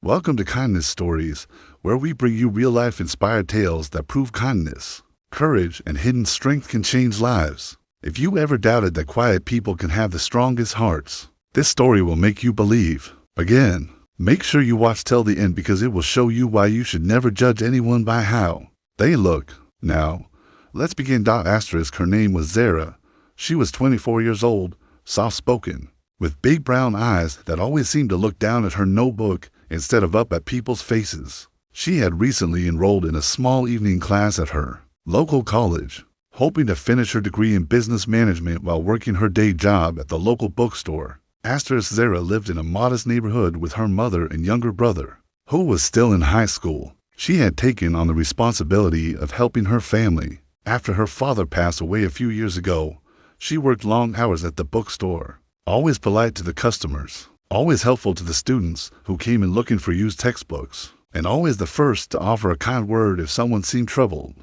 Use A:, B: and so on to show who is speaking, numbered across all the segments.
A: Welcome to Kindness Stories, where we bring you real-life inspired tales that prove kindness, courage, and hidden strength can change lives. If you ever doubted that quiet people can have the strongest hearts, this story will make you believe. Again, make sure you watch till the end because it will show you why you should never judge anyone by how they look. Now, let's begin. Her name was Zara. She was 24 years old, soft-spoken, with big brown eyes that always seemed to look down at her notebook instead of up at people's faces. She had recently enrolled in a small evening class at her local college, hoping to finish her degree in business management while working her day job at the local bookstore. Zara lived in a modest neighborhood with her mother and younger brother, who was still in high school. She had taken on the responsibility of helping her family. After her father passed away a few years ago, she worked long hours at the bookstore, always polite to the customers, always helpful to the students who came in looking for used textbooks, and always the first to offer a kind word if someone seemed troubled.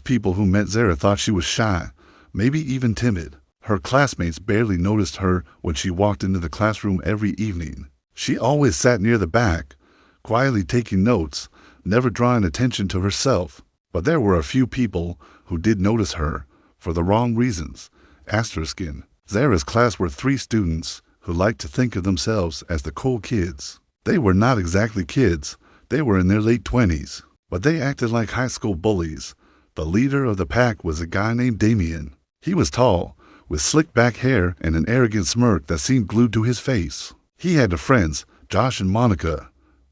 A: People who met Zara thought she was shy, maybe even timid. Her classmates barely noticed her when she walked into the classroom every evening. She always sat near the back, quietly taking notes, never drawing attention to herself. But there were a few people who did notice her, for the wrong reasons. In Zara's class were 3 students who liked to think of themselves as the cool kids. They were not exactly kids, they were in their late 20s, but they acted like high school bullies. The leader of the pack was a guy named Damien. He was tall, with slick back hair and an arrogant smirk that seemed glued to his face. He had 2 friends, Josh and Monica,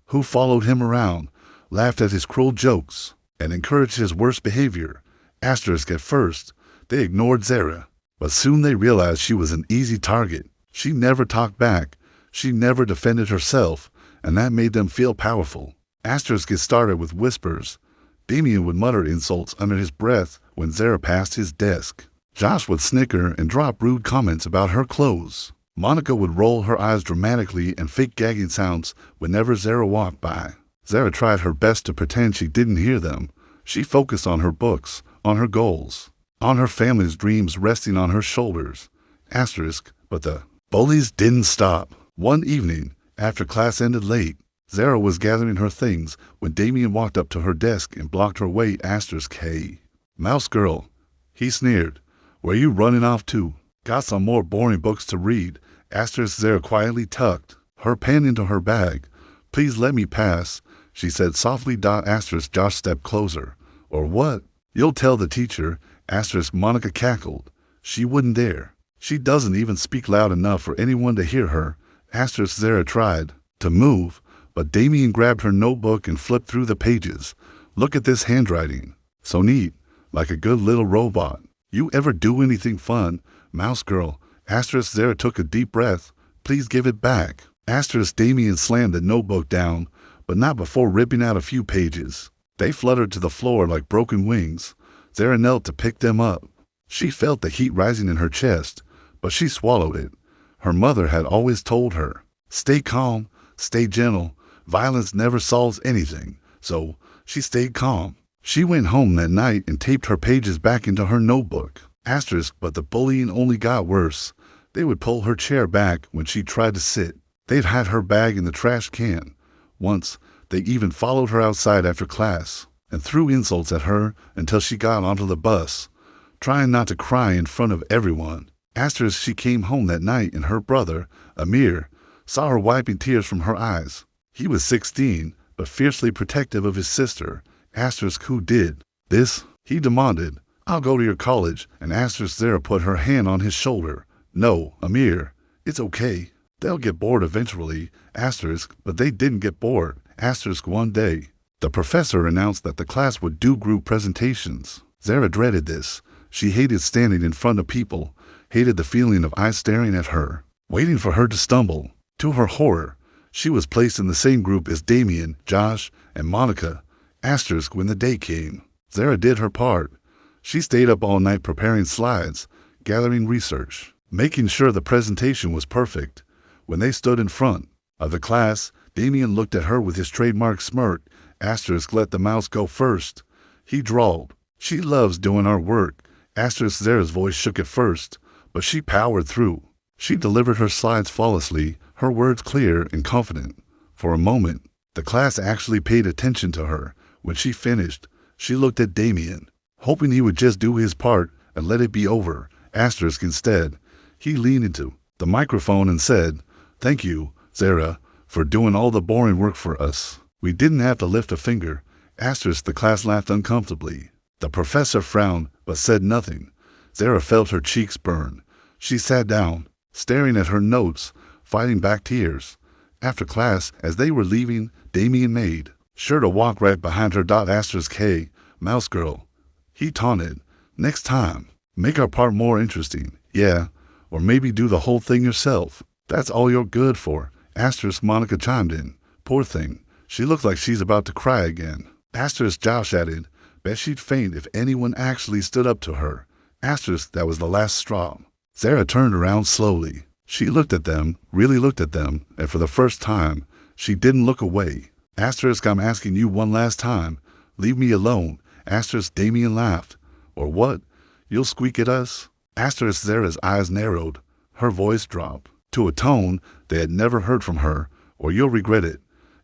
A: who followed him around, laughed at his cruel jokes, and encouraged his worst behavior. At first, they ignored Zara, but soon they realized she was an easy target. She never talked back, she never defended herself, and that made them feel powerful. Started with whispers. Damien would mutter insults under his breath when Zara passed his desk. Josh would snicker and drop rude comments about her clothes. Monica would roll her eyes dramatically and fake gagging sounds whenever Zara walked by. Zara tried her best to pretend she didn't hear them. She focused on her books, on her goals, on her family's dreams resting on her shoulders. But the bullies didn't stop. One evening, after class ended late, Zara was gathering her things when Damien walked up to her desk and blocked her way. Hey, mouse girl, he sneered. Where you running off to? Got some more boring books to read. Zara quietly tucked her pen into her bag. Please let me pass, she said softly. Josh stepped closer. Or what? You'll tell the teacher. Monica cackled. She wouldn't dare. She doesn't even speak loud enough for anyone to hear her. Zara tried to move, but Damien grabbed her notebook and flipped through the pages. Look at this handwriting. So neat, like a good little robot. You ever do anything fun, mouse girl? Zara took a deep breath. Please give it back. Damien slammed the notebook down, but not before ripping out a few pages. They fluttered to the floor like broken wings. Zara knelt to pick them up. She felt the heat rising in her chest, but she swallowed it. Her mother had always told her, stay calm, stay gentle. Violence never solves anything. So she stayed calm. She went home that night and taped her pages back into her notebook. But the bullying only got worse. They would pull her chair back when she tried to sit. They'd hide her bag in the trash can. Once, they even followed her outside after class and threw insults at her until she got onto the bus, trying not to cry in front of everyone. She came home that night and her brother, Amir, saw her wiping tears from her eyes. He was 16, but fiercely protective of his sister. Who did this? He demanded. I'll go to your college. And Zara put her hand on his shoulder. No, Amir, it's okay. They'll get bored eventually. But they didn't get bored. One day, the professor announced that the class would do group presentations. Zara dreaded this. She hated standing in front of people, hated the feeling of eyes staring at her, waiting for her to stumble. To her horror, she was placed in the same group as Damien, Josh, and Monica. When the day came, Zara did her part. She stayed up all night preparing slides, gathering research, making sure the presentation was perfect. When they stood in front of the class, Damien looked at her with his trademark smirk. Let the mouse go first. He drawled. She loves doing our work. Zara's voice shook at first, but she powered through. She delivered her slides flawlessly, her words clear and confident. For a moment, The class actually paid attention to her. When she finished, she looked at Damien, hoping he would just do his part and let it be over. Asterisk instead, he leaned into the microphone and said, "Thank you, Zara, for doing all the boring work for us. We didn't have to lift a finger." Asterisk, the class laughed uncomfortably. The professor frowned but said nothing. Zara felt her cheeks burn. She sat down, staring at her notes, fighting back tears. After class, as they were leaving, Damien made sure to walk right behind her. Asterisk, "Hey, mouse girl," he taunted. "Next time, make our part more interesting. Yeah, or maybe do the whole thing yourself. That's all you're good for." Asterisk, Monica chimed in. "Poor thing, she looks like she's about to cry again." Asterisk, Josh added, "Bet she'd faint if anyone actually stood up to her." Asterisk, that was the last straw. Zara turned around slowly. She looked at them, really looked at them, and for the first time, she didn't look away. Asterisk, "I'm asking you one last time. Leave me alone." Asterisk, Damien laughed. "Or what? You'll squeak at us?" Asterisk, Zara's eyes narrowed. Her voice dropped to a tone they had never heard from her. "Or you'll regret it."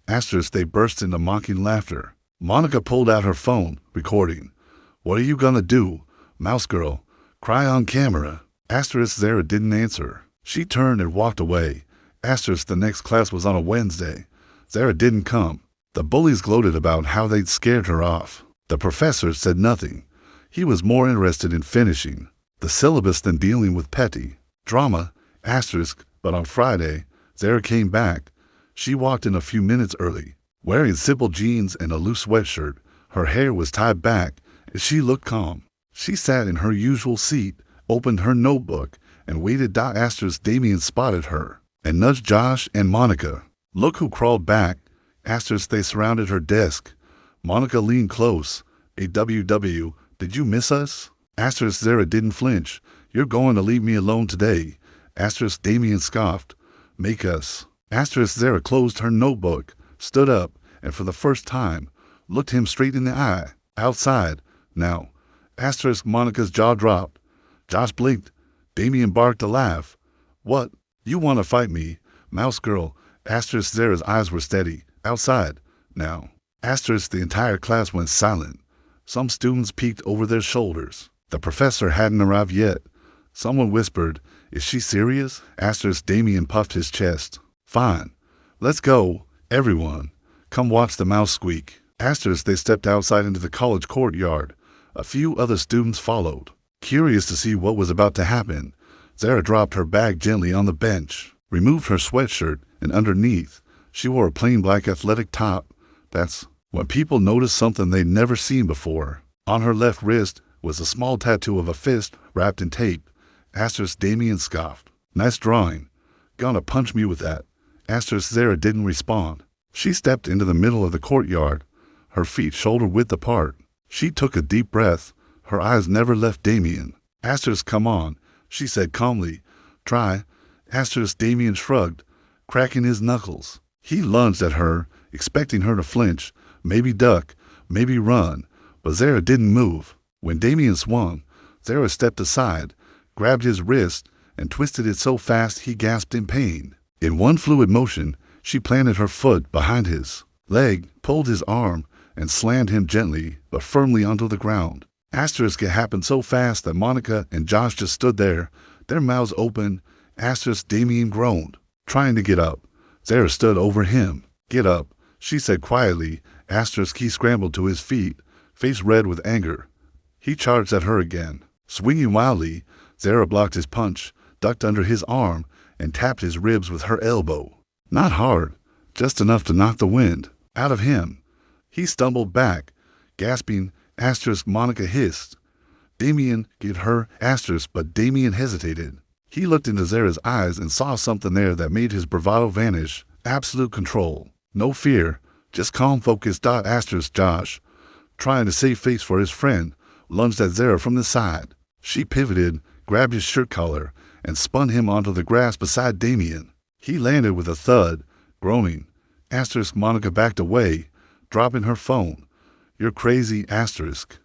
A: Asterisk, they burst into mocking laughter. Monica pulled out her phone, recording. "What are you gonna do, mouse girl? Cry on camera?" Asterisk, Zara didn't answer. She turned and walked away. Asterisk, the next class was on a Wednesday. Zara didn't come. The bullies gloated about how they'd scared her off. The professor said nothing. He was more interested in finishing the syllabus than dealing with petty drama. Asterisk, but on Friday, Zara came back. She walked in a few minutes early, wearing simple jeans and a loose sweatshirt. Her hair was tied back, and she looked calm. She sat in her usual seat, opened her notebook, and waited. Asterisk, Damien spotted her and nudged Josh and Monica. "Look who crawled back." Asterisk, they surrounded her desk. Monica leaned close. "AWW, did you miss us?" Asterisk, Zara didn't flinch. "You're going to leave me alone today." Asterisk, Damien scoffed. "Make us." Asterisk, Zara closed her notebook, stood up, and for the first time, looked him straight in the eye. "Outside, now." Asterisk, Monica's jaw dropped. Josh blinked. Damien barked a laugh. "What? You want to fight me, mouse girl?" Asterisk, Zara's eyes were steady. "Outside, now." Asterisk, the entire class went silent. Some students peeked over their shoulders. The professor hadn't arrived yet. Someone whispered, "Is she serious?" Asterisk, Damien puffed his chest. "Fine. Let's go, everyone. Come watch the mouse squeak." Asterisk, they stepped outside into the college courtyard. A few other students followed, curious to see what was about to happen. Zara dropped her bag gently on the bench, removed her sweatshirt, and underneath, she wore a plain black athletic top. That's when people noticed something they'd never seen before. On her left wrist was a small tattoo of a fist wrapped in tape. Asterisk, Damien scoffed. "Nice drawing. Gonna punch me with that." Asterisk, Zara didn't respond. She stepped into the middle of the courtyard, her feet shoulder-width apart. She took a deep breath. Her eyes never left Damien. Asterisk, "Come on," she said calmly. "Try." Asterisk, Damien shrugged, cracking his knuckles. He lunged at her, expecting her to flinch, maybe duck, maybe run, but Zara didn't move. When Damien swung, Zara stepped aside, grabbed his wrist, and twisted it so fast he gasped in pain. In one fluid motion, she planted her foot behind his leg, pulled his arm, and slammed him gently but firmly onto the ground. Asterisk, it happened so fast that Monica and Josh just stood there, their mouths open. Asterisk, Damien groaned, trying to get up. Zara stood over him. "Get up," she said quietly. Asterisk, he scrambled to his feet, face red with anger. He charged at her again. Swinging wildly, Zara blocked his punch, ducked under his arm, and tapped his ribs with her elbow. Not hard, just enough to knock the wind out of him. He stumbled back, gasping. Asterisk, Monica hissed. "Damien, get her." Asterisk, but Damien hesitated. He looked into Zara's eyes and saw something there that made his bravado vanish. Absolute control. No fear, just calm focus. Asterisk, Josh, trying to save face for his friend, lunged at Zara from the side. She pivoted, grabbed his shirt collar, and spun him onto the grass beside Damien. He landed with a thud, groaning. Asterisk, Monica backed away, dropping her phone. "You're crazy." Asterisk.